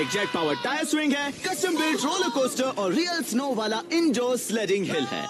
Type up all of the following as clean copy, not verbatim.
एक jet power tyre swing है, custom built roller coaster और रियल स्नो वाला इंडोर स्लेडिंग हिल है।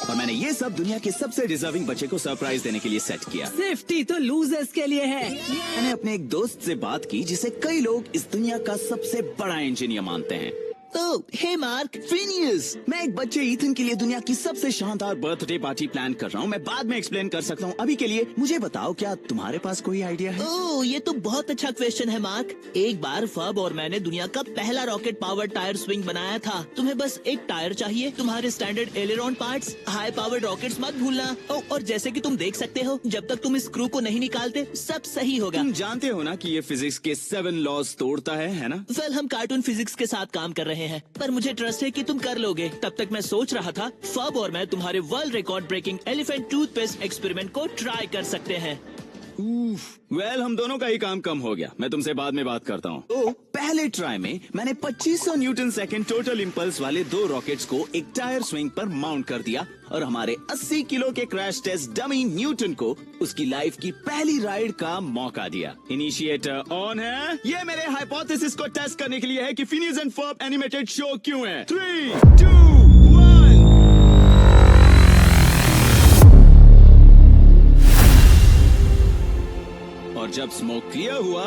और मैंने ये सब दुनिया के सबसे डिजर्विंग बच्चे को सरप्राइज देने के लिए सेट किया। सेफ्टी तो लूजर्स के लिए है। मैंने अपने एक दोस्त से बात की जिसे कई लोग इस दुनिया का सबसे बड़ा इंजीनियर मानते हैं। तो हे मार्क, फिनियस, मैं एक बच्चे ईथन के लिए दुनिया की सबसे शानदार बर्थडे पार्टी प्लान कर रहा हूँ। मैं बाद में एक्सप्लेन कर सकता हूँ। अभी के लिए मुझे बताओ, क्या तुम्हारे पास कोई आइडिया है? ओह, ये तो बहुत अच्छा क्वेश्चन है मार्क। एक बार फब और मैंने दुनिया का पहला रॉकेट पावर टायर स्विंग बनाया था। तुम्हें बस एक टायर चाहिए, तुम्हारे standard aileron parts, high powered rockets मत भूलना। और जैसे कि तुम देख सकते हो, जब तक तुम इस स्क्रू को नहीं निकालते सब सही होगा। तुम जानते हो ना कि ये फिजिक्स के 7 लॉज तोड़ता है ना? वेल, हम कार्टून फिजिक्स के साथ काम कर रहे हैं, पर मुझे ट्रस्ट है कि तुम कर लोगे। तब तक मैं सोच रहा था, फब और मैं तुम्हारे world record breaking elephant toothpaste experiment को ट्राई कर सकते हैं। वेल, हम दोनों का ही काम कम हो गया। मैं तुमसे बाद में बात करता हूँ। तो पहले ट्राई में मैंने 2500 न्यूटन सेकंड टोटल इंपल्स वाले 2 रॉकेट्स को एक टायर स्विंग पर माउंट कर दिया और हमारे 80 किलो के क्रैश टेस्ट डमी न्यूटन को उसकी लाइफ की पहली राइड का मौका दिया। इनिशिएटर ऑन है। ये मेरे हाइपोथेसिस को टेस्ट करने के लिए है कि Phineas and Ferb animated show क्यों है। 3, 2, 1। और जब स्मोक क्लियर हुआ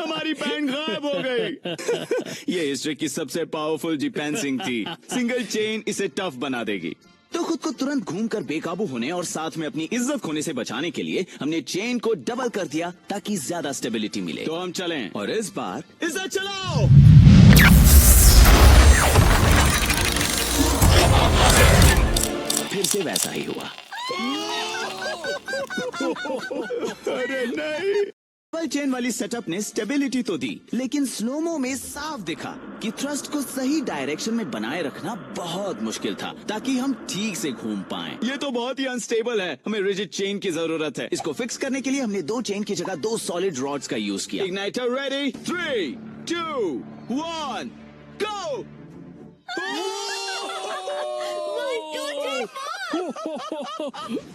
हमारी बैंड गायब हो गई। ये हिस्ट्री की सबसे पावरफुल डिफेंसिंग थी। सिंगल चेन इसे टफ बना देगी। तो खुद को तुरंत घूमकर बेकाबू होने और साथ में अपनी इज्जत खोने से बचाने के लिए हमने चेन को डबल कर दिया ताकि ज्यादा स्टेबिलिटी मिले। तो हम चलें और इस बार इसे चलाओ। फिर से वैसा ही हुआ। अरे नहीं। डबल चेन वाली सेटअप ने स्टेबिलिटी तो दी, लेकिन स्लोमो में साफ दिखा कि थ्रस्ट को सही डायरेक्शन में बनाए रखना बहुत मुश्किल था ताकि हम ठीक से घूम पाएं। ये तो बहुत ही अनस्टेबल है। हमें रिजिड चेन की जरूरत है। इसको फिक्स करने के लिए हमने 2 चेन की जगह 2 सॉलिड रॉड्स का यूज किया। इग्नाइटर रेडी, 3, 2, 1, गो।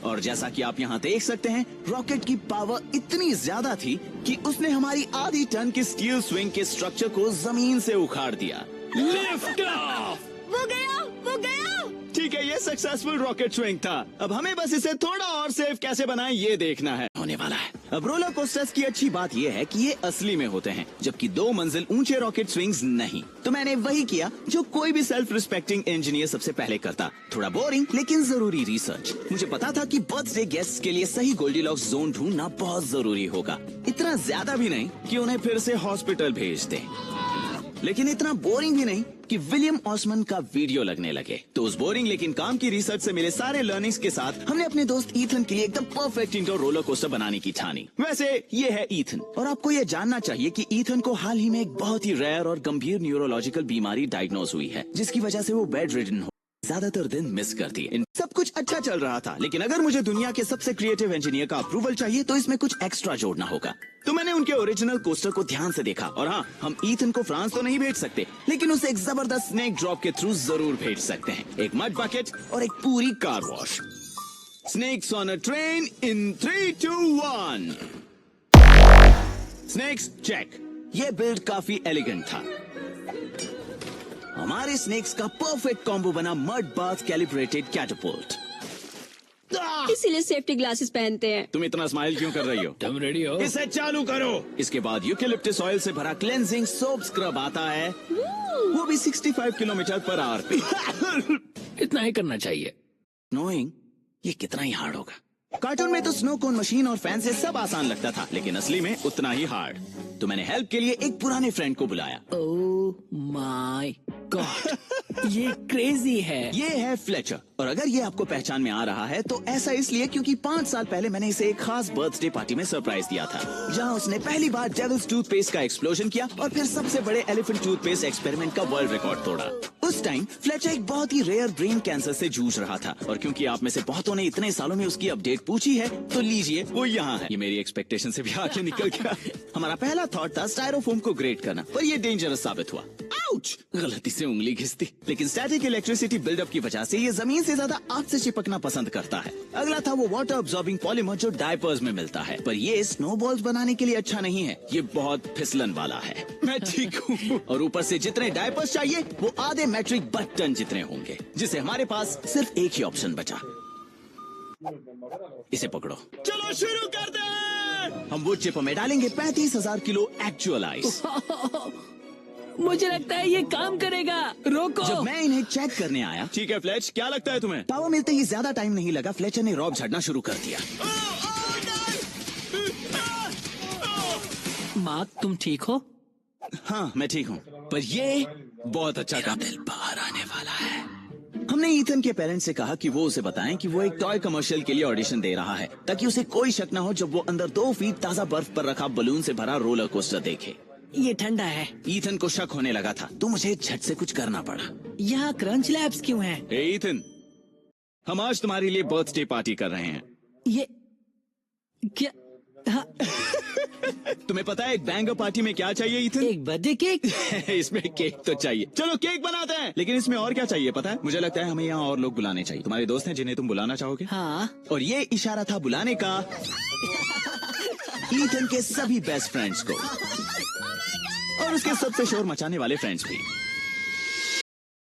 और जैसा कि आप यहाँ देख सकते हैं, रॉकेट की पावर इतनी ज्यादा थी कि उसने हमारी आधी टन की स्टील स्विंग के स्ट्रक्चर को जमीन से उखाड़ दिया। Lift off! वो गया, वो गया। ठीक है, ये सक्सेसफुल रॉकेट स्विंग था। अब हमें बस इसे थोड़ा और सेफ कैसे बनाएं ये देखना है। होने वाला है। अब रोलर कोस्टर्स की अच्छी बात ये है कि ये असली में होते हैं, जबकि 2 मंजिल ऊंचे रॉकेट स्विंग्स नहीं। तो मैंने वही किया जो कोई भी सेल्फ रिस्पेक्टिंग इंजीनियर सबसे पहले करता। थोड़ा बोरिंग लेकिन जरूरी रिसर्च। मुझे पता था कि बर्थडे गेस्ट के लिए सही गोल्डीलॉक्स जोन ढूंढना बहुत जरूरी होगा। इतना ज्यादा भी नहीं कि उन्हें फिर से हॉस्पिटल भेज दें, लेकिन इतना बोरिंग भी नहीं कि विलियम ऑसमन का वीडियो लगने लगे। तो उस बोरिंग लेकिन काम की रिसर्च से मिले सारे लर्निंग्स के साथ हमने अपने दोस्त ईथन के लिए एकदम परफेक्ट इंडोर रोलर कोस्टर बनाने की ठानी। वैसे ये है ईथन, और आपको ये जानना चाहिए कि ईथन को हाल ही में एक बहुत ही रेयर और गंभीर न्यूरोलॉजिकल बीमारी डायग्नोज हुई है, जिसकी वजह से वो बेड रिडन हो ज्यादातर दिन मिस करती है। सब कुछ अच्छा चल रहा था, लेकिन अगर मुझे दुनिया के सबसे क्रिएटिव इंजीनियर का अप्रूवल चाहिए तो इसमें कुछ एक्स्ट्रा जोड़ना होगा। तो मैंने उनके ओरिजिनल कोस्टर को ध्यान से देखा। और हाँ, हम ईथन को फ्रांस तो नहीं भेज सकते, लेकिन उसे एक जबरदस्त स्नेक ड्रॉप के थ्रू जरूर भेज सकते हैं। एक मड बकेट और एक पूरी car wash. Snakes on a train in 3, 2, 1। Snakes check. ये बिल्ड काफी एलिगेंट था। हमारे स्नेक्स का परफेक्ट कॉम्बो बना मड बाथ कैलिब्रेटेड कैटapult। इसीलिए सेफ्टी ग्लासेस पहनते हैं। तुम इतना स्माइल क्यों कर रही हो? तुम रेडी हो? इसे चालू करो। इसके बाद यूकेलिप्टस ऑयल से भरा क्लेंजिंग सोप स्क्रब आता है, वो भी 65 किलोमीटर पर आवर पे। इतना ही करना चाहिए। नोइंग ये कितना ही हार्ड होगा। कार्टून में तो स्नो कोन मशीन और फैन से सब आसान लगता था, लेकिन असली में उतना ही हार्ड। तो मैंने हेल्प के लिए एक पुराने फ्रेंड को बुलाया। ओह माय गॉड, ये क्रेजी है। ये है फ्लेचर, और अगर ये आपको पहचान में आ रहा है तो ऐसा इसलिए क्योंकि 5 साल पहले मैंने इसे एक खास बर्थडे पार्टी में सरप्राइज दिया था, जहां उसने पहली बार डेविल्स टूथपेस्ट का एक्सप्लोजन किया और फिर सबसे बड़े एलिफेंट टूथपेस्ट एक्सपेरिमेंट का वर्ल्ड रिकॉर्ड तोड़ा। उस टाइम फ्लेचर एक बहुत ही रेयर ब्रेन कैंसर से जूझ रहा था, और क्योंकि आप में से बहुतों ने इतने सालों में उसकी अपडेट पूछी है, तो लीजिए वो यहाँ है। ये मेरी एक्सपेक्टेशन से भी आगे निकल गया। हमारा पहला थॉट था स्टायरोफोम को ग्रेट करना, पर ये डेंजरस साबित हुआ। आउच! गलती से उंगली घिस दी। लेकिन स्टैटिक इलेक्ट्रिसिटी बिल्डअप की वजह से ये जमीन से ज्यादा आग से चिपकना पसंद करता है। अगला था वो वाटर अब्सॉर्बिंग पॉलीमर जो डायपर्स में मिलता है, पर ये स्नोबॉल्स बनाने के लिए अच्छा नहीं है। ये बहुत फिसलन वाला है। मैं ठीक हूँ। और ऊपर से जितने डायपर्स चाहिए वो आधे मैट्रिक बटन जितने होंगे, जिससे हमारे पास सिर्फ एक ही ऑप्शन बचा। इसे पकड़ो। चलो शुरू कर दे। हम वुड चिप में डालेंगे 35,000 किलो एक्चुअल आइस। मुझे लगता है ये काम करेगा। रोको। जब मैं इन्हें चेक करने आया। ठीक है फ्लेच, क्या लगता है तुम्हें? पावर मिलते ही ज्यादा टाइम नहीं लगा, फ्लेचर ने रॉब झाड़ना शुरू कर दिया। मार्क, तुम ठीक हो? हाँ मैं ठीक हूँ, पर ये बहुत अच्छा काम। दिल बाहर आने वाला है। हमने ईथन के पेरेंट्स से कहा कि वो उसे बताएं कि वो एक टॉय कमर्शियल के लिए ऑडिशन दे रहा है, ताकि उसे कोई शक न हो जब वो अंदर 2 फीट ताजा बर्फ पर रखा बलून से भरा रोलर कोस्टर देखे। ये ठंडा है। ईथन को शक होने लगा था, तो मुझे झट से कुछ करना पड़ा। यहाँ क्रंच लैब्स क्यों हैं? हे ईथन, हम आज तुम्हारे लिए बर्थडे पार्टी कर रहे हैं। ये क्या? हाँ, तुम्हें पता है एक बैंगर पार्टी में क्या चाहिए ईथन? एक बर्थडे केक। इसमें केक तो चाहिए। चलो केक बनाते हैं। लेकिन इसमें और क्या चाहिए पता है? मुझे लगता है हमें यहाँ और लोग बुलाने चाहिए। तुम्हारे दोस्त हैं जिन्हें तुम बुलाना चाहोगे? हाँ। और ये इशारा था बुलाने का ईथन के सभी बेस्ट फ्रेंड्स को, और उसके सबसे शोर मचाने वाले फ्रेंड्स भी।